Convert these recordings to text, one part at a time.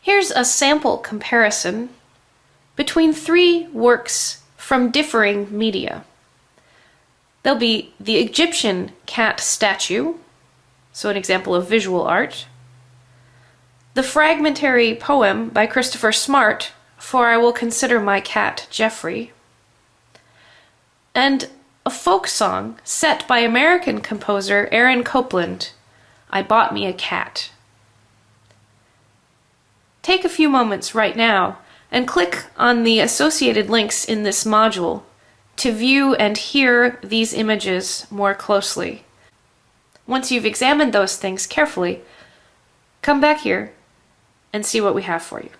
Here's a sample comparison between three works from differing media. There'll be the Egyptian cat statue, so an example of visual art, the fragmentary poem by Christopher Smart, For I Will Consider My Cat, Geoffrey, and a folk song set by American composer Aaron Copland, I Bought Me a Cat. Take a few moments right now and click on the associated links in this module to view and hear these images more closely. Once you've examined those things carefully, come back here and see what we have for you.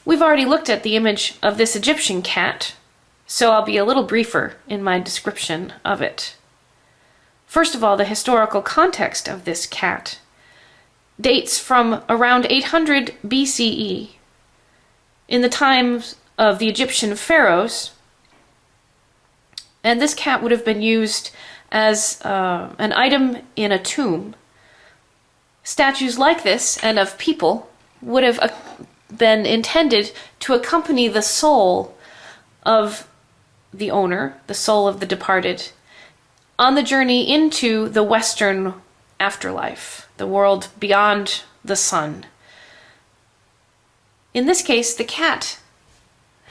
We've already looked at the image of this Egyptian cat, so I'll be a little briefer in my description of it. First of all, the historical context of this cat dates from around 800 BCE. In the times of the Egyptian pharaohs, and this cat would have been used as an item in a tomb. Statues like this, and of people, would have been intended to accompany the soul of the owner, the soul of the departed, on the journey into the Western afterlife, the world beyond the sun. In this case, the cat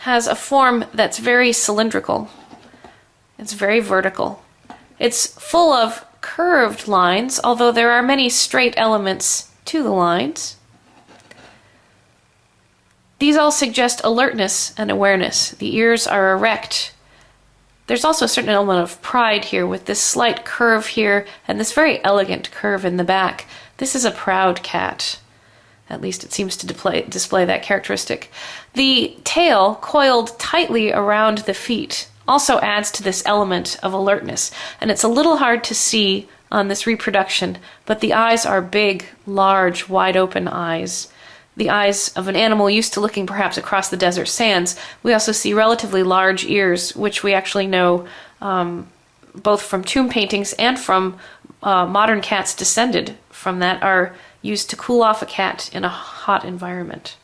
has a form that's very cylindrical. It's very vertical. It's full of curved lines, although there are many straight elements to the lines. These all suggest alertness and awareness. The ears are erect. There's also a certain element of pride here with this slight curve here and this very elegant curve in the back. This is a proud cat. At least it seems to display that characteristic. The tail, coiled tightly around the feet, also adds to this element of alertness. And it's a little hard to see on this reproduction, but the eyes are big, large, wide open eyes. The eyes of an animal used to looking perhaps across the desert sands. We also see relatively large ears, which we actually know both from tomb paintings and from modern cats descended from that are used to cool off a cat in a hot environment.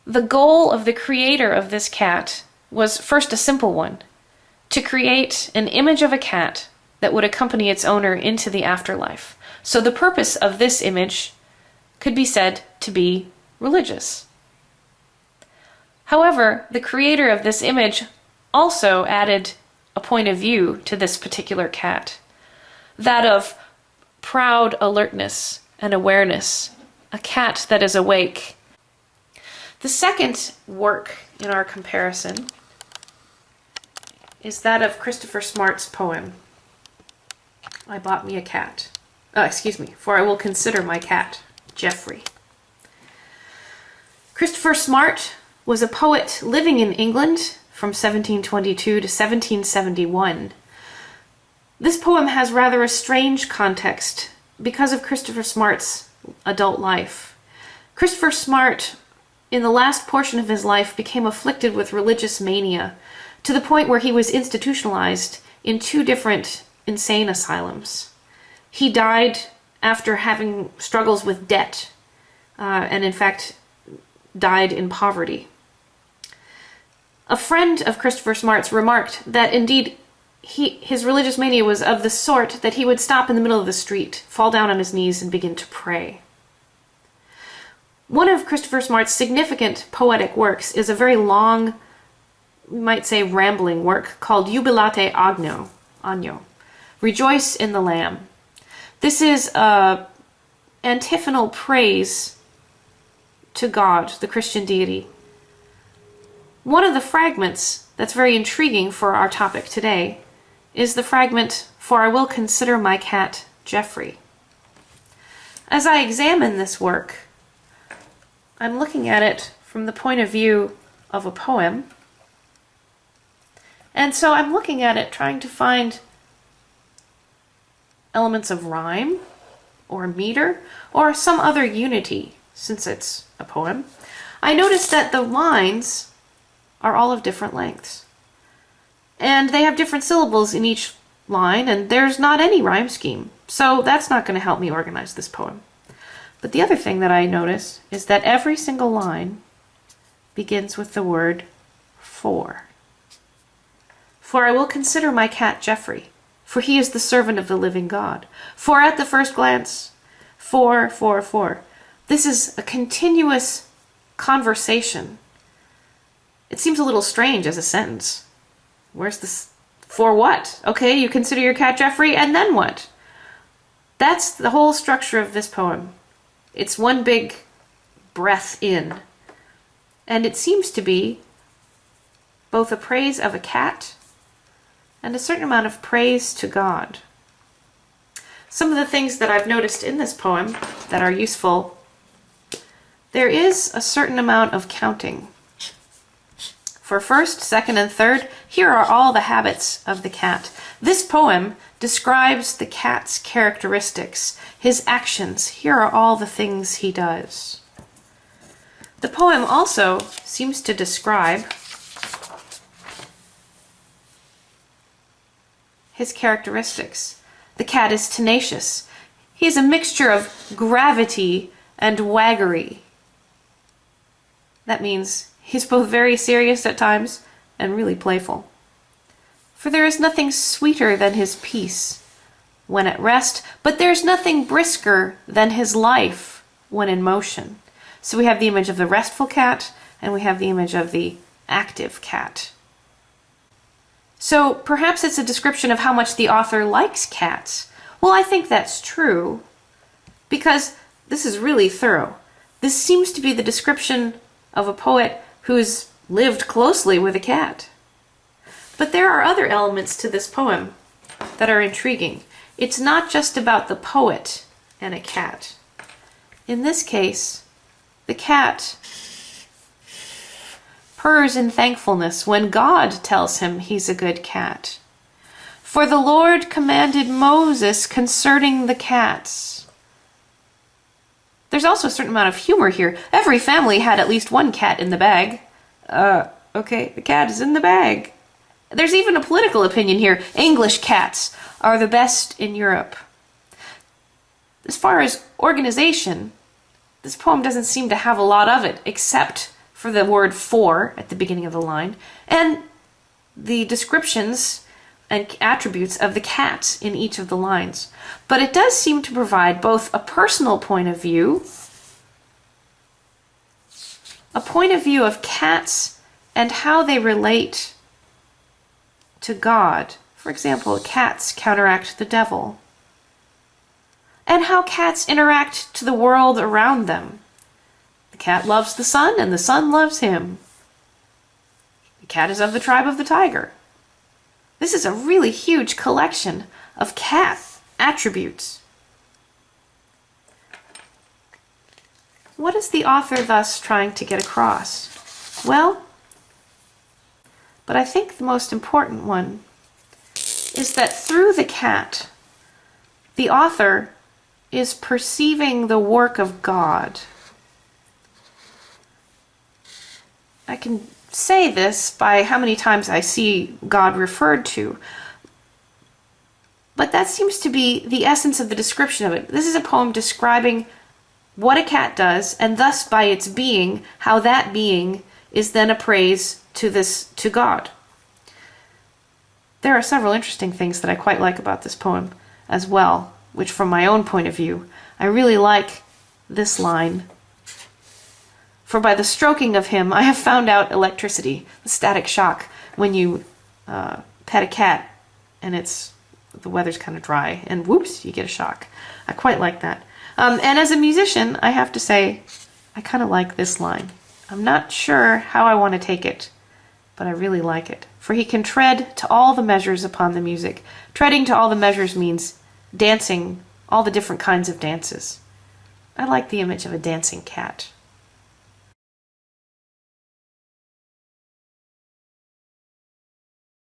The goal of the creator of this cat was first a simple one, to create an image of a cat that would accompany its owner into the afterlife. So the purpose of this image could be said to be religious. However, the creator of this image also added a point of view to this particular cat, that of proud alertness and awareness, a cat that is awake. The second work in our comparison is that of Christopher Smart's poem, I Bought Me a Cat. For I Will Consider My Cat, Geoffrey. Christopher Smart was a poet living in England from 1722 to 1771. This poem has rather a strange context because of Christopher Smart's adult life. Christopher Smart, in the last portion of his life, became afflicted with religious mania to the point where he was institutionalized in 2 different insane asylums. He died after having struggles with debt, and in fact died in poverty. A friend of Christopher Smart's remarked that indeed his religious mania was of the sort that he would stop in the middle of the street, fall down on his knees, and begin to pray. One of Christopher Smart's significant poetic works is a very long, we might say rambling work called Jubilate Agno, Rejoice in the Lamb. This is antiphonal praise to God, the Christian deity. One of the fragments that's very intriguing for our topic today is the fragment, For I Will Consider My Cat, Geoffrey. As I examine this work, I'm looking at it from the point of view of a poem, and so I'm looking at it trying to find elements of rhyme or meter or some other unity, since it's a poem. I noticed that the lines are all of different lengths, and they have different syllables in each line, and there's not any rhyme scheme, so that's not going to help me organize this poem. But the other thing that I notice is that every single line begins with the word for. For I will consider my cat Geoffrey, for he is the servant of the living God. For at the first glance, for. This is a continuous conversation. It seems a little strange as a sentence. Where's this? For what? Okay, you consider your cat Geoffrey, and then what? That's the whole structure of this poem. It's one big breath in. And it seems to be both a praise of a cat and a certain amount of praise to God. Some of the things that I've noticed in this poem that are useful, there is a certain amount of counting. For first, second, and third, here are all the habits of the cat. This poem describes the cat's characteristics, his actions. Here are all the things he does. The poem also seems to describe his characteristics. The cat is tenacious. He is a mixture of gravity and waggery. That means he's both very serious at times and really playful. For there is nothing sweeter than his peace when at rest, but there's nothing brisker than his life when in motion. So we have the image of the restful cat, and we have the image of the active cat. So perhaps it's a description of how much the author likes cats. Well, I think that's true, because this is really thorough. This seems to be the description of a poet who's lived closely with a cat. But there are other elements to this poem that are intriguing. It's not just about the poet and a cat. In this case, the cat purrs in thankfulness when God tells him he's a good cat. For the Lord commanded Moses concerning the cats. There's also a certain amount of humor here. Every family had at least one cat in the bag. Okay, the cat is in the bag. There's even a political opinion here. English cats are the best in Europe. As far as organization, this poem doesn't seem to have a lot of it, except for the word for at the beginning of the line, and the descriptions and attributes of the cats in each of the lines. But it does seem to provide both a personal point of view, a point of view of cats and how they relate to God. For example, cats counteract the devil. And how cats interact to the world around them. The cat loves the sun, and the sun loves him. The cat is of the tribe of the tiger. This is a really huge collection of cat attributes. What is the author thus trying to get across? Well, but I think the most important one is that through the cat, the author is perceiving the work of God. I can say this by how many times I see God referred to, but that seems to be the essence of the description of it. This is a poem describing what a cat does, and thus by its being, how that being is then a praise to God. There are several interesting things that I quite like about this poem as well, which from my own point of view, I really like this line. For by the stroking of him, I have found out electricity, the static shock, when you pet a cat and the weather's kind of dry, and whoops, you get a shock. I quite like that. And as a musician, I have to say, I kind of like this line. I'm not sure how I want to take it, but I really like it. For he can tread to all the measures upon the music. Treading to all the measures means dancing all the different kinds of dances. I like the image of a dancing cat.